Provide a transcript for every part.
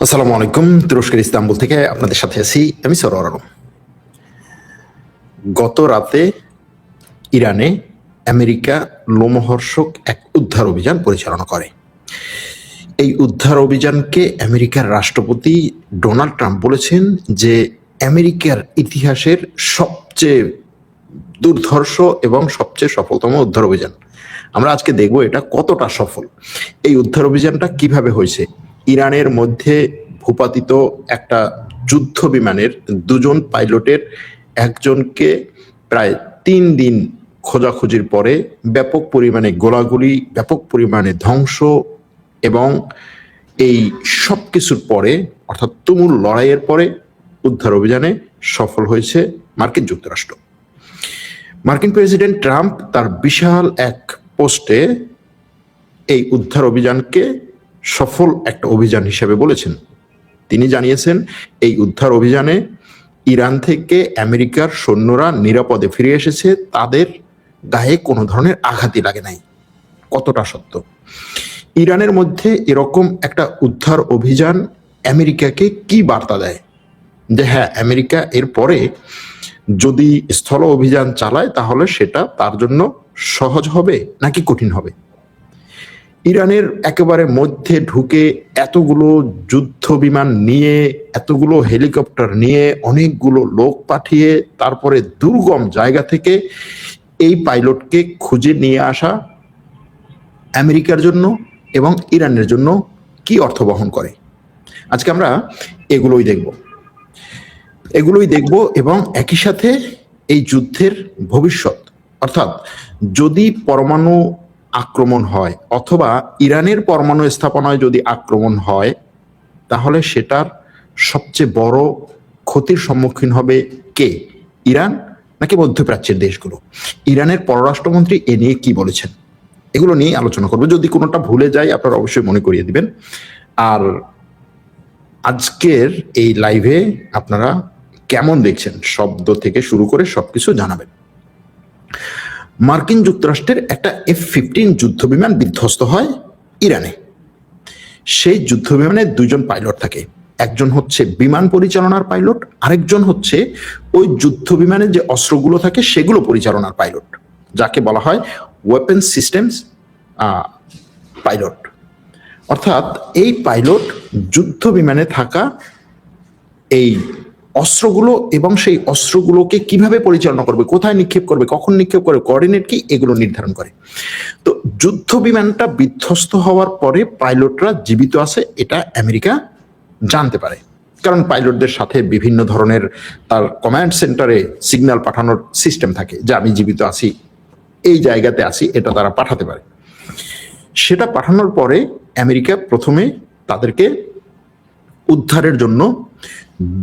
আসসালামু আলাইকুম। তুরস্কের ইস্তাম্বুল থেকে আপনাদের সাথে আছি আমি সরোয়ার আলম। গত রাতে ইরানে আমেরিকা লোমহর্ষক এক উদ্ধার অভিযান পরিচালনা করে। এই উদ্ধার অভিযানকে আমেরিকার রাষ্ট্রপতি ডোনাল্ড ট্রাম্প বলেছেন যে আমেরিকার ইতিহাসের সবচেয়ে দুর্ধর্ষ এবং সবচেয়ে সফলতম উদ্ধার অভিযান। আমরা আজকে দেখব এটা কতটা সফল। এই উদ্ধার অভিযানটা কিভাবে হয়েছে। ইরানের মধ্যে ভূপাতিত একটা যুদ্ধ বিমানের দুজন পাইলটের একজনকে প্রায় 3 দিন খোঁজাখুঁজির পরে ব্যাপক পরিমাণে গোলাগুলি, ব্যাপক পরিমাণে ধ্বংস এবং এই সব কিছুর পরে অর্থাৎ তুমুল লড়াইয়ের পরে উদ্ধার অভিযানে সফল হয়েছে মার্কিন যুক্তরাষ্ট্র। মার্কিন প্রেসিডেন্ট ট্রাম্প তার বিশাল এক পোস্টে এই উদ্ধার অভিযানকে সফল একটা অভিযান হিসেবে বলেছেন। তিনি জানিয়েছেন এই উদ্ধার অভিযানে ইরান থেকে আমেরিকার সৈন্যরা নিরাপদে ফিরে এসেছে, তাদের গায়ে কোনো ধরনের আঘাতই লাগে নাই। কতটা সত্য। ইরানের মধ্যে এরকম একটা উদ্ধার অভিযান আমেরিকাকে কি বার্তা দেয় যে হ্যাঁ, আমেরিকা এরপরে যদি স্থল অভিযান চালায় তাহলে সেটা তার জন্য সহজ হবে নাকি কঠিন হবে। ইরানের একেবারে মধ্যে ঢুকে এতগুলো যুদ্ধ বিমান নিয়ে, এতগুলো হেলিকপ্টার নিয়ে, অনেকগুলো লোক পাঠিয়ে তারপরে দুর্গম জায়গা থেকে এই পাইলটকে খুঁজে নিয়ে আসা আমেরিকার জন্য এবং ইরানের জন্য কি অর্থ বহন করে, আজকে আমরা এগুলোই দেখব এবং একই সাথে এই যুদ্ধের ভবিষ্যৎ, অর্থাৎ যদি পরমাণু আক্রমণ হয় অথবা ইরানের পরমাণু স্থাপনায় যদি আক্রমণ হয় তাহলে সেটার সবচেয়ে বড় ক্ষতির সম্মুখীন হবে কে, ইরান নাকি মধ্যপ্রাচ্যের দেশগুলো। ইরানের পররাষ্ট্রমন্ত্রী এ নিয়ে কি বলেছেন এগুলো নিয়ে আলোচনা করবো। যদি কোনোটা ভুলে যাই আপনারা অবশ্যই মনে করিয়ে দিবেন। আর আজকের এই লাইভে আপনারা কেমন দেখছেন শব্দ থেকে শুরু করে সবকিছু জানাবেন। মার্কিন যুক্তরাষ্ট্রের একটা F-15 যুদ্ধ বিমান বিধ্বস্ত হয় ইরানে। সেই যুদ্ধ বিমানে 2 জন পাইলট থাকে, একজন হচ্ছে বিমান পরিচালনার পাইলট, আরেকজন হচ্ছে ওই যুদ্ধ বিমানে যে অস্ত্রগুলো থাকে সেগুলো পরিচালনার পাইলট, যাকে বলা হয় ওয়েপন সিস্টেমস পাইলট। অর্থাৎ এই পাইলট যুদ্ধ বিমানে থাকা এই অস্ত্রগুলো এবং সেই অস্ত্রগুলোকে কিভাবে পরিচালনা করবে, কোথায় নিক্ষেপ করবে, কখন নিক্ষেপ করবে, কোঅর্ডিনেট কি, এগুলো নির্ধারণ করে। তো যুদ্ধ বিমানটা বিধ্বস্ত হওয়ার পরে পাইলটরা জীবিত আছে এটা আমেরিকা জানতে পারে, কারণ পাইলটদের সাথে বিভিন্ন ধরনের তার কমান্ড সেন্টারে সিগন্যাল পাঠানোর সিস্টেম থাকে যে আমি জীবিত আছি, এই জায়গাতে আছি, এটা তারা পাঠাতে পারে। সেটা পাঠানোর পরে আমেরিকা প্রথমে তাদেরকে উদ্ধারের জন্য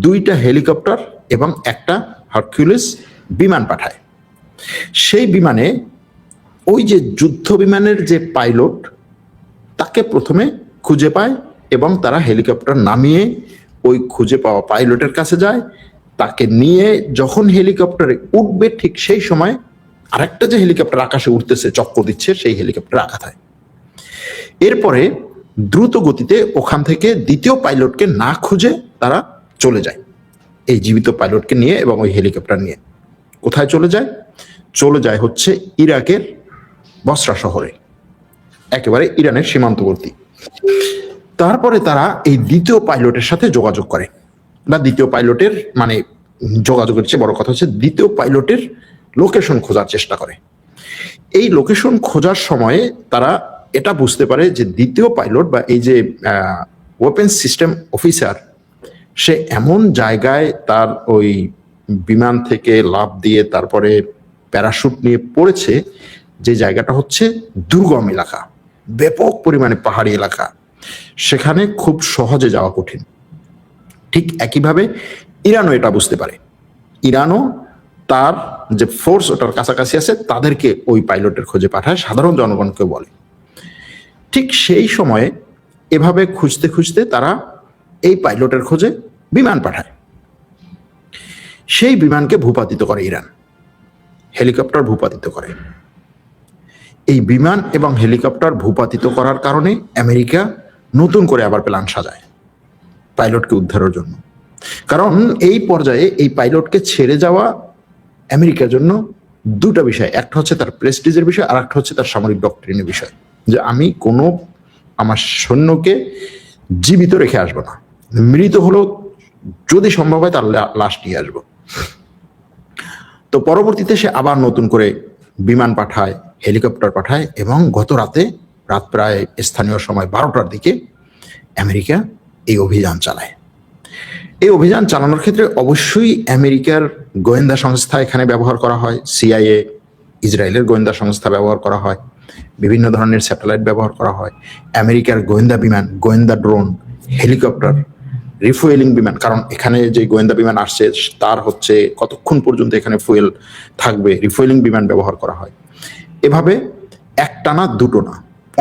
2টা হেলিকপ্টার এবং একটা হারকিউলিস বিমান পাঠায়। সেই বিমানে ওই যে যুদ্ধ বিমানের যে পাইলট তাকে প্রথমে খুঁজে পায় এবং তারা হেলিকপ্টার নামিয়ে ওই খুঁজে পাওয়া পাইলটের কাছে যায়। তাকে নিয়ে যখন হেলিকপ্টারে উঠবে ঠিক সেই সময় আরেকটা যে হেলিকপ্টার আকাশে উঠতেছে চক্কর দিচ্ছে সেই হেলিকপ্টার আঘাত হয়। এরপরে দ্রুত গতিতে ওখান থেকে দ্বিতীয় পাইলটকে না খুঁজে তারা চলে যায় এই জীবিত পাইলটকে নিয়ে এবং ওই হেলিকপ্টার নিয়ে। কোথায় চলে যায় হচ্ছে ইরাকের বসরা শহরে, একেবারে ইরানের সীমান্তবর্তী। তারপরে তারা এই দ্বিতীয় পাইলটের সাথে যোগাযোগ করে, না দ্বিতীয় পাইলটের মানে যোগাযোগের চেয়ে বড় কথা হচ্ছে দ্বিতীয় পাইলটের লোকেশন খোঁজার চেষ্টা করে। এই লোকেশন খোঁজার সময়ে তারা এটা বুঝতে পারে যে দ্বিতীয় পাইলট বা এই যে ওয়েপন সিস্টেম অফিসার সে এমন জায়গায় তার ওই বিমান থেকে লাফ দিয়ে তারপরে প্যারাশুট নিয়ে পড়েছে যে জায়গাটা হচ্ছে দুর্গম এলাকা, ব্যাপক পরিমাণে পাহাড়ি এলাকা, সেখানে খুব সহজে যাওয়া কঠিন। ঠিক একইভাবে ইরানও এটা বুঝতে পারে, ইরানও তার যে ফোর্স ওটার কাছাকাছি আছে তাদেরকে ওই পাইলটের খোঁজে পাঠায়, সাধারণ জনগণকে বলে। ঠিক সেই সময়ে এভাবে খুঁজতে খুঁজতে তারা এই পাইলটের খোঁজে বিমান পাঠায়। সেই বিমানকে ভূপাতিত করে ইরান, হেলিকপ্টার ভূপাতিত করে। এই বিমান এবং হেলিকপ্টার ভূপাতিত করার কারণে আমেরিকা নতুন করে আবার প্ল্যান সাজায়। পাইলটকে উদ্ধারের জন্য। কারণ এই পর্যায়ে এই পাইলটকে ছেড়ে যাওয়া আমেরিকার জন্য দুটা বিষয়, একটা হচ্ছে তার প্রেস্টিজের বিষয়, আর একটা হচ্ছে তার সামরিক ডক্ট্রিনের বিষয়, যে আমি কোনো আমার সৈন্যকে জীবিত রেখে আসবো না, মৃত হলেও যদি সম্ভব হয় তার লাশ নিয়ে আসবো। তো পরবর্তীতে সে আবার নতুন করে বিমান পাঠায়, হেলিকপ্টার পাঠায়, এবং গত রাত প্রায় স্থানীয় সময় 12টার দিকে আমেরিকা এই অভিযান চালায়। এই অভিযান চালানোর ক্ষেত্রে অবশ্যই আমেরিকার গোয়েন্দা সংস্থা এখানে ব্যবহার করা হয়, সিআইএ, ইসরায়েলের গোয়েন্দা সংস্থা ব্যবহার করা হয়, বিভিন্ন ধরনের স্যাটেলাইট ব্যবহার করা হয়, আমেরিকার গোয়েন্দা বিমান, গোয়েন্দা ড্রোন, হেলিকপ্টার, রিফুয়েলিং বিমান, কারণ এখানে যে গোয়েন্দা বিমান আসছে তার হচ্ছে কতক্ষণ পর্যন্ত এখানে ফুয়েল থাকবে, রিফুয়েলিং বিমান ব্যবহার করা হয়। এভাবে একটা না দুটো না,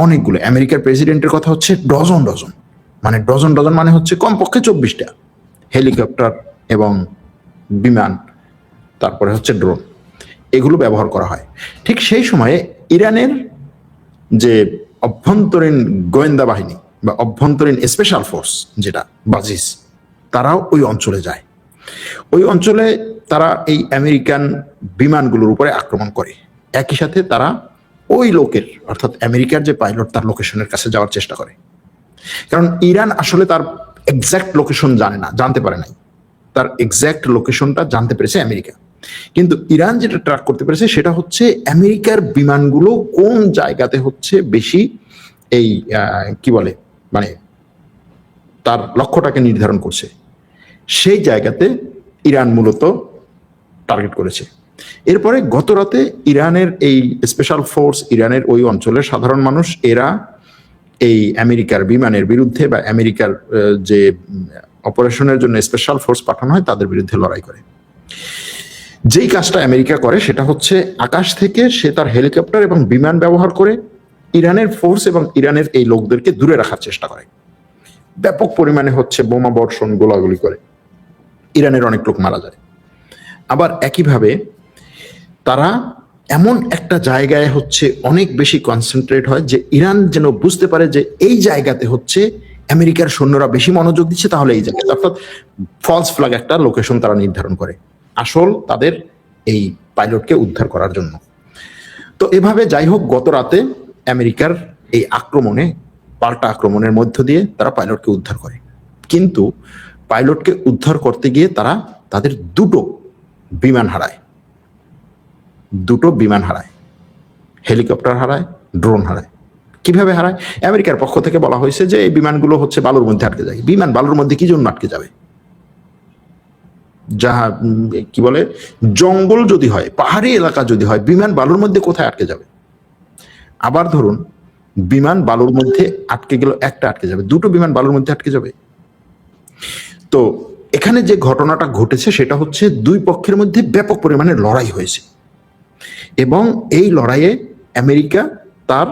অনেকগুলো, আমেরিকার প্রেসিডেন্টের কথা হচ্ছে ডজন ডজন, মানে ডজন ডজন মানে হচ্ছে কমপক্ষে 24টা হেলিকপ্টার এবং বিমান, তারপরে হচ্ছে ড্রোন, এগুলো ব্যবহার করা হয়। ঠিক সেই সময়ে ইরানের যে অভ্যন্তরীণ গোয়েন্দা বাহিনী বা অভ্যন্তরীণ স্পেশাল ফোর্স যেটা বাজিস, তারাও ওই অঞ্চলে যায়। ওই অঞ্চলে তারা এই আমেরিকান বিমানগুলোর উপরে আক্রমণ করে। একই সাথে তারা ওই লোকের, অর্থাৎ আমেরিকার যে পাইলট, তার লোকেশনের কাছে যাওয়ার চেষ্টা করে। কারণ ইরান আসলে তার এক্সাক্ট লোকেশন জানতে পারে নাই, তার এক্সাক্ট লোকেশনটা জানতে পেরেছে আমেরিকা। কিন্তু ইরান যেটা ট্র্যাক করতে পেরেছে সেটা হচ্ছে আমেরিকার বিমানগুলো কোন জায়গাতে হচ্ছে বেশি এই কি বলে, মানে তার লক্ষ্যটাকে নির্ধারণ করছে, সেই জায়গাতে ইরান মূলত টার্গেট করেছে। এরপরে গত রাতে ইরানের এই স্পেশাল ফোর্স, ইরানের ওই অঞ্চলের সাধারণ মানুষ, এরা এই আমেরিকার বিমানের বিরুদ্ধে বা আমেরিকার যে অপারেশনের জন্য স্পেশাল ফোর্স পাঠানো হয় তাদের বিরুদ্ধে লড়াই করে। যেই কাজটা আমেরিকা করে সেটা হচ্ছে আকাশ থেকে সে তার হেলিকপ্টার এবং বিমান ব্যবহার করে ইরানের ফোর্স এবং ইরানের এই লোকদেরকে দূরে রাখার চেষ্টা করে। ব্যাপক পরিমাণে হচ্ছে বোমা বর্ষণ, গোলাগুলি করে ইরানের অনেক লোক মারা যায়। আবার একইভাবে তারা এমন একটা জায়গায় হচ্ছে অনেক বেশি কনসেন্ট্রেট হয় যে ইরান যেন বুঝতে পারে যে এই জায়গাতে হচ্ছে আমেরিকার সৈন্যরা বেশি মনোযোগ দিচ্ছে, তাহলে এই জায়গায়, অর্থাৎ ফলস ফ্ল্যাগ একটা লোকেশন তারা নির্ধারণ করে আসল তাদের এই পাইলটকে উদ্ধার করার জন্য। তো এভাবে যাই হোক, গত রাতে আমেরিকার এই আক্রমণে, পাল্টা আক্রমণের মধ্য দিয়ে তারা পাইলটকে উদ্ধার করে। কিন্তু পাইলটকে উদ্ধার করতে গিয়ে তারা তাদের দুটো বিমান হারায়, হেলিকপ্টার হারায়, ড্রোন হারায়। কিভাবে হারায়? আমেরিকার পক্ষ থেকে বলা হয়েছে যে এই বিমানগুলো হচ্ছে বালুর মধ্যে আটকে যায়। বিমান বালুর মধ্যে কি জন্য আটকে যাবে? কি বলে, জঙ্গল যদি হয়, পাহাড়ি এলাকা যদি হয়, বিমান বালুর মধ্যে কোথায় আটকে যাবে? আবার ধরুন বিমান বালুর মধ্যে আটকে গেল, একটা আটকে যাবে, দুটো বিমান বালুর মধ্যে আটকে যাবে। তো এখানে যে ঘটনাটা ঘটেছে সেটা হচ্ছে দুই পক্ষের মধ্যে ব্যাপক পরিমাণে লড়াই হয়েছে, এবং এই লড়াইয়ে আমেরিকা তার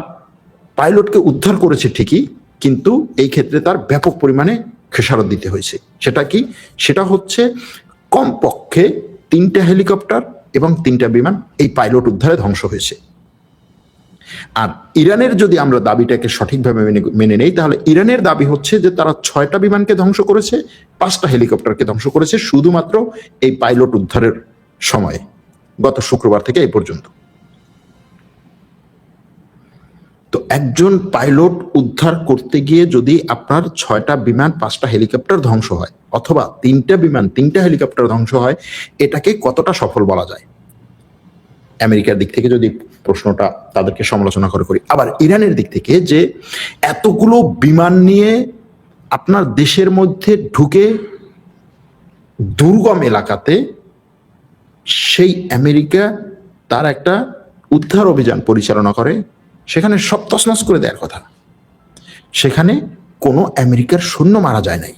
পাইলটকে উদ্ধার করেছে ঠিকই, কিন্তু এই ক্ষেত্রে তার ব্যাপক পরিমাণে খেসারত দিতে হয়েছে। সেটা কি? সেটা হচ্ছে কমপক্ষে 3টা হেলিকপ্টার এবং 3টা বিমান এই পাইলট উদ্ধারে ধ্বংস হয়েছে। আর ইরানের যদি আমরা দাবিটাকে সঠিকভাবে মেনে নেই, তাহলে ইরানের দাবি হচ্ছে যে তারা 6টা বিমানকে ধ্বংস করেছে, 5টা হেলিকপ্টারকে ধ্বংস করেছে শুধুমাত্র এই পাইলট উদ্ধারের সময়ে, গত শুক্রবার থেকে এই পর্যন্ত। তো একজন পাইলট উদ্ধার করতে গিয়ে যদি আপনার 6টা বিমান, 5টা হেলিকপ্টার ধ্বংস হয়, অথবা 3টা বিমান, 3টা হেলিকপ্টার ধ্বংস হয়, এটাকে কতটা সফল বলা যায়? আমেরিকার দিক থেকে যদি প্রশ্নটা তাদেরকে সমালোচনা করি, আবার ইরানের দিক থেকে যে এতগুলো বিমান নিয়ে আপনার দেশের মধ্যে ঢুকে দুর্গম এলাকাতে সেই আমেরিকা তার একটা উদ্ধার অভিযান পরিচালনা করে, সেখানে সব তছনছ করে দেওয়ার কথা। সেখানে কোনো আমেরিকার সৈন্য মারা যায় নাই,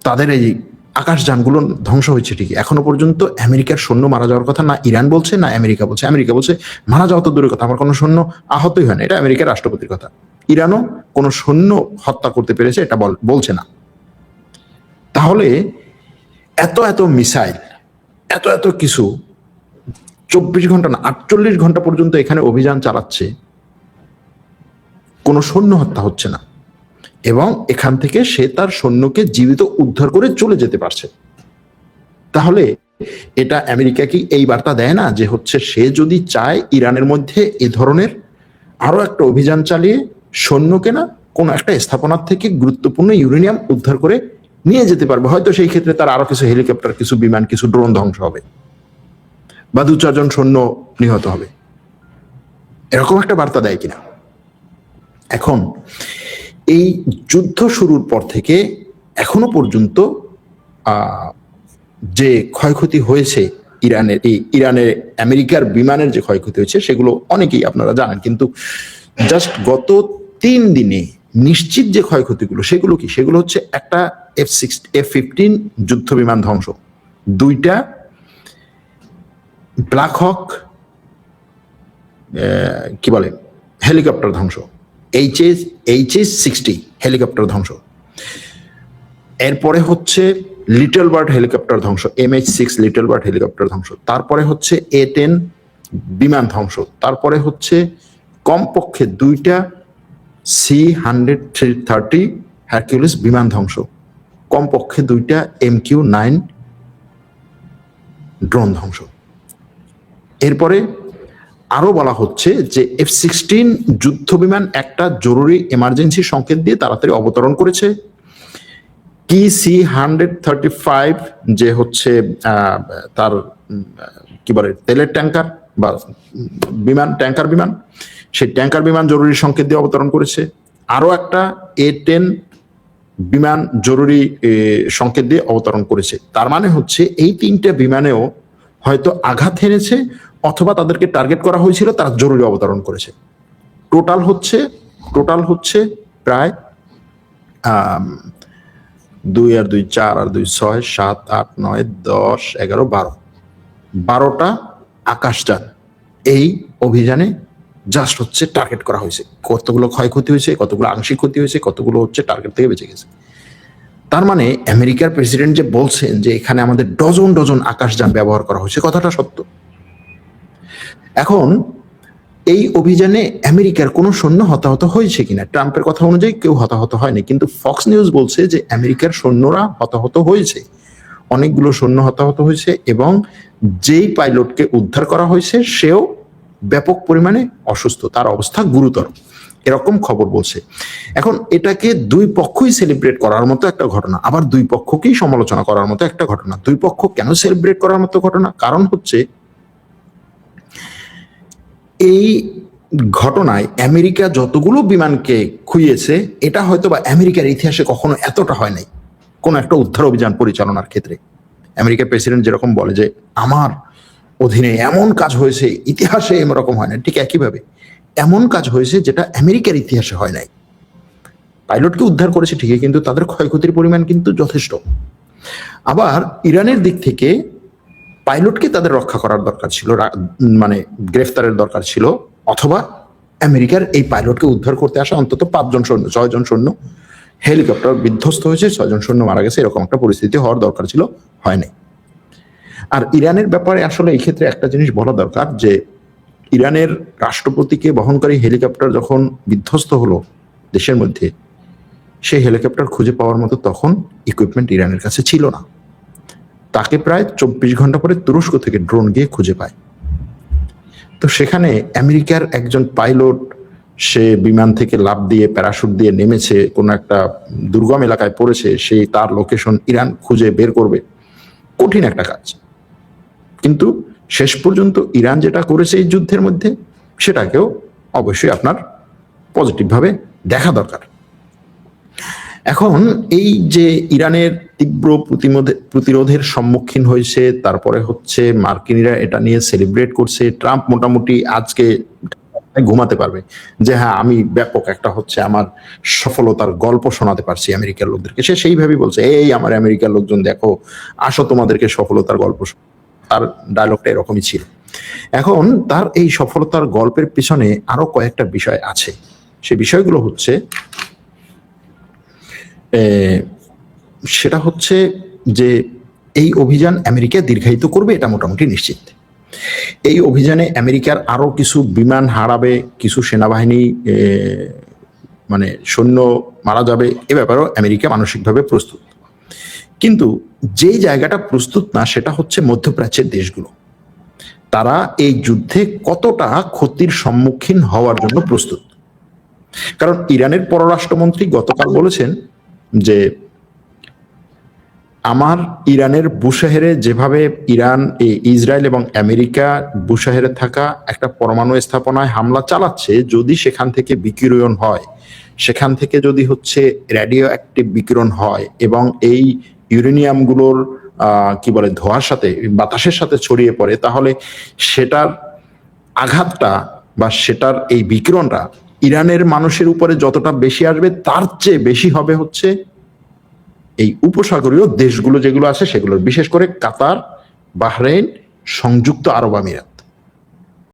তাদের এই আকাশযানগুলো ধ্বংস হয়েছে ঠিকই, এখনো পর্যন্ত আমেরিকার সৈন্য মারা যাওয়ার কথা না ইরান বলছে না আমেরিকা বলছে। আমেরিকা বলছে মারা যাওয়া তো দূরের কথা, আমার কোনো সৈন্য আহতই হয় না, এটা আমেরিকার রাষ্ট্রপতির কথা। ইরানও কোনো সৈন্য হত্যা করতে পেরেছে এটা বলছে না। তাহলে এত মিসাইল, এত কিছু 24 ঘন্টা না 48 ঘন্টা পর্যন্ত এখানে অভিযান চালাচ্ছে, কোনো সৈন্য হত্যা হচ্ছে না, এবং এখান থেকে সে তার সৈন্যকে জীবিত উদ্ধার করে চলে যেতে পারছে। তাহলে এটা আমেরিকা কি এই বার্তা দেয় না যে হচ্ছে সে যদি চায় ইরানের মধ্যে এ ধরনের আরো একটা অভিযান চালিয়ে সৈন্যকে না কোন একটা স্থাপনার থেকে গুরুত্বপূর্ণ ইউরেনিয়াম উদ্ধার করে নিয়ে যেতে পারবে? হয়তো সেই ক্ষেত্রে তার আরো কিছু হেলিকপ্টার, কিছু বিমান, কিছু ড্রোন ধ্বংস হবে, বা 2-4 জন সৈন্য নিহত হবে, এরকম একটা বার্তা দেয় কিনা। এখন এই যুদ্ধ শুরুর পর থেকে এখনো পর্যন্ত যে ক্ষয়ক্ষতি হয়েছে ইরানের আমেরিকার বিমানের যে ক্ষয়ক্ষতি হয়েছে সেগুলো অনেকেই আপনারা জানেন, কিন্তু জাস্ট গত 3 দিনে নিশ্চিত যে ক্ষয়ক্ষতিগুলো সেগুলো কি? সেগুলো হচ্ছে একটা F-15 যুদ্ধ বিমান ধ্বংস, 2টা ব্ল্যাক হক কি বলে হেলিকপ্টার ধ্বংস, HS-60 হেলিকপ্টার ধ্বংস, এরপরে হচ্ছে লিটল বার্ড হেলিকপ্টার ধ্বংস, MH-6 লিটল বার্ড হেলিকপ্টার ধ্বংস, তারপরে হচ্ছে A-10 বিমান ধ্বংস, তারপরে হচ্ছে কমপক্ষে 2টা C-130 হারকিউলিস বিমান ধ্বংস, কমপক্ষে 2টা MQ-9 ড্রোন ধ্বংস। এরপরে আরো বলা হচ্ছে যে F-16 যুদ্ধ বিমান একটা জরুরি এমার্জেন্সি সংকেত দিয়ে তাড়াতাড়ি অবতরণ করেছে। কি C-135 যে হচ্ছে তার কি বলে তেলের ট্যাঙ্কার বা বিমান, ট্যাঙ্কার বিমান, সেই ট্যাঙ্কার বিমান জরুরি সংকেত দিয়ে অবতরণ করেছে। আরো একটা A-10 বিমান জরুরি সংকেত দিয়ে অবতরণ করেছে। তার মানে হচ্ছে এই 3টে বিমানেও হয়তো আঘাত হেনেছে অথবা তাদেরকে টার্গেট করা হয়েছিল, তারা জরুরি অবতরণ করেছে। টোটাল হচ্ছে প্রায় 2 আর 2 4 আর 2 6 7 8 9 10 11 12টা আকাশযান এই অভিযানে জাস্ট হচ্ছে টার্গেট করা হয়েছে। কতগুলো ক্ষয়ক্ষতি হয়েছে, কতগুলো আংশিক ক্ষতি হয়েছে, কতগুলো হচ্ছে টার্গেট থেকে বেঁচে গেছে। তার মানে আমেরিকার প্রেসিডেন্ট যে বলছেন যে এখানে আমাদের ডজন ডজন আকাশযান ব্যবহার করা হয়েছে, কথাটা সত্য। এখন এই অভিযানে আমেরিকার কোনো সৈন্য হতাহত হয়েছে কিনা, ট্রাম্পের কথা অনুযায়ী কেউ হতাহত হয়নি, কিন্তু ফক্স নিউজ বলছে যে আমেরিকার সৈন্যরা হতাহত হয়েছে, অনেকগুলো সৈন্য হতাহত হয়েছে, এবং যেই পাইলটকে উদ্ধার করা হয়েছে সেও ব্যাপক পরিমাণে অসুস্থ, তার অবস্থা গুরুতর, এরকম খবর বলছে। এখন এটাকে দুই পক্ষই সেলিব্রেট করার মতো একটা ঘটনা, আবার দুই পক্ষকেই সমালোচনা করার মতো একটা ঘটনা। দুই পক্ষ কেন সেলিব্রেট করার মতো ঘটনা? কারণ হচ্ছে এই ঘটনায় আমেরিকা যতগুলো বিমানকে খুইয়েছে এটা হয়তো বা আমেরিকার ইতিহাসে কখনো এতটা হয় নাই কোন একটা উদ্ধার অভিযান পরিচালনার ক্ষেত্রে। আমেরিকার প্রেসিডেন্ট যেরকম বলে যে আমার অধীনে এমন কাজ হয়েছে ইতিহাসে এরকম হয় না, ঠিক একইভাবে এমন কাজ হয়েছে যেটা আমেরিকার ইতিহাসে হয় নাই। পাইলটকে উদ্ধার করেছে ঠিকই, কিন্তু তাদের ক্ষয়ক্ষতির পরিমাণ কিন্তু যথেষ্ট। আবার ইরানের দিক থেকে পাইলটকে তাদের রক্ষা করার দরকার ছিল, মানে গ্রেফতারের দরকার ছিল, অথবা আমেরিকার এই পাইলটকে উদ্ধার করতে আসা অন্তত 5 জন সৈন্য, 6 জন সৈন্য, হেলিকপ্টার বিধ্বস্ত হয়েছে, 6 জন সৈন্য মারা গেছে, এরকম একটা পরিস্থিতি হওয়ার দরকার ছিল, হয়নি। আর ইরানের ব্যাপারে আসলে এই ক্ষেত্রে একটা জিনিস বলা দরকার যে ইরানের রাষ্ট্রপতিকে বহনকারী হেলিকপ্টার যখন বিধ্বস্ত হলো দেশের মধ্যে, সেই হেলিকপ্টার খুঁজে পাওয়ার মতো তখন ইকুইপমেন্ট ইরানের কাছে ছিল না। তাকে প্রায় 24 ঘন্টা পরে তুরস্ক থেকে ড্রোন গিয়ে খুঁজে পায়। তো সেখানে আমেরিকার একজন পাইলট সে বিমান থেকে লাফ দিয়ে প্যারাশুট দিয়ে নেমেছে, কোনো একটা দুর্গম এলাকায় পড়েছে, সেই তার লোকেশন ইরান খুঁজে বের করবে, কঠিন একটা কাজ। কিন্তু শেষ পর্যন্ত ইরান যেটা করেছে এই যুদ্ধের মধ্যে সেটাকেও অবশ্যই আপনার পজিটিভভাবে দেখা দরকার। এখন এই যে ইরানের তীব্র প্রতিরোধের সম্মুখীন হয়েছে, তারপরে হচ্ছে মার্কিনিরা এটা নিয়ে সেলিব্রেট করছে, ট্রাম্প মোটামুটি আজকে ঘুমাতে পারবে যে হ্যাঁ আমি ব্যাপক একটা হচ্ছে আমার সফলতার গল্প শোনাতে পারছি আমেরিকার লোকদেরকে। সে সেইভাবেই বলছে, এই আমার আমেরিকার লোকজন দেখো, আসো তোমাদেরকে সফলতার গল্প। তার ডায়লগটা এরকমই ছিল। এখন তার এই সফলতার গল্পের পিছনে আরো কয়েকটা বিষয় আছে। সে বিষয়গুলো হচ্ছে সেটা হচ্ছে যে এই অভিযান আমেরিকা দীর্ঘায়িত করবে, এটা মোটামুটি নিশ্চিত। এই অভিযানে আমেরিকার আরো কিছু বিমান হারাবে, কিছু সেনাবাহিনী মানে সৈন্য মারা যাবে, এ ব্যাপারেও আমেরিকা মানসিকভাবে প্রস্তুত। কিন্তু যেই জায়গাটা প্রস্তুত না সেটা হচ্ছে মধ্যপ্রাচ্যের দেশগুলো। তারা এই যুদ্ধে কতটা ক্ষতির সম্মুখীন হওয়ার জন্য প্রস্তুত। কারণ ইরানের পররাষ্ট্রমন্ত্রী গতকাল বলেছেন যে আমার ইরানের বুশাহেরে যেভাবে ইরান, ইসরায়েল এবং আমেরিকা বুশাহেরে থাকা একটা পরমাণু স্থাপনায় হামলা চালাচ্ছে, যদি সেখান থেকে বিকিরণ হয়, সেখান থেকে যদি হচ্ছে রেডিও অ্যাক্টিভ বিকিরণ হয় এবং এই ইউরেনিয়ামগুলোর কি বলে ধোঁয়ার সাথে বাতাসের সাথে ছড়িয়ে পড়ে, তাহলে সেটার আঘাতটা বা সেটার এই বিকিরণটা ইরানের মানুষের উপরে যতটা বেশি আসবে তার চেয়ে বেশি হবে হচ্ছে এই উপসাগরীয় দেশগুলো যেগুলো আছে সেগুলোর, বিশেষ করে কাতার, বাহরাইন, সংযুক্ত আরব আমিরাত।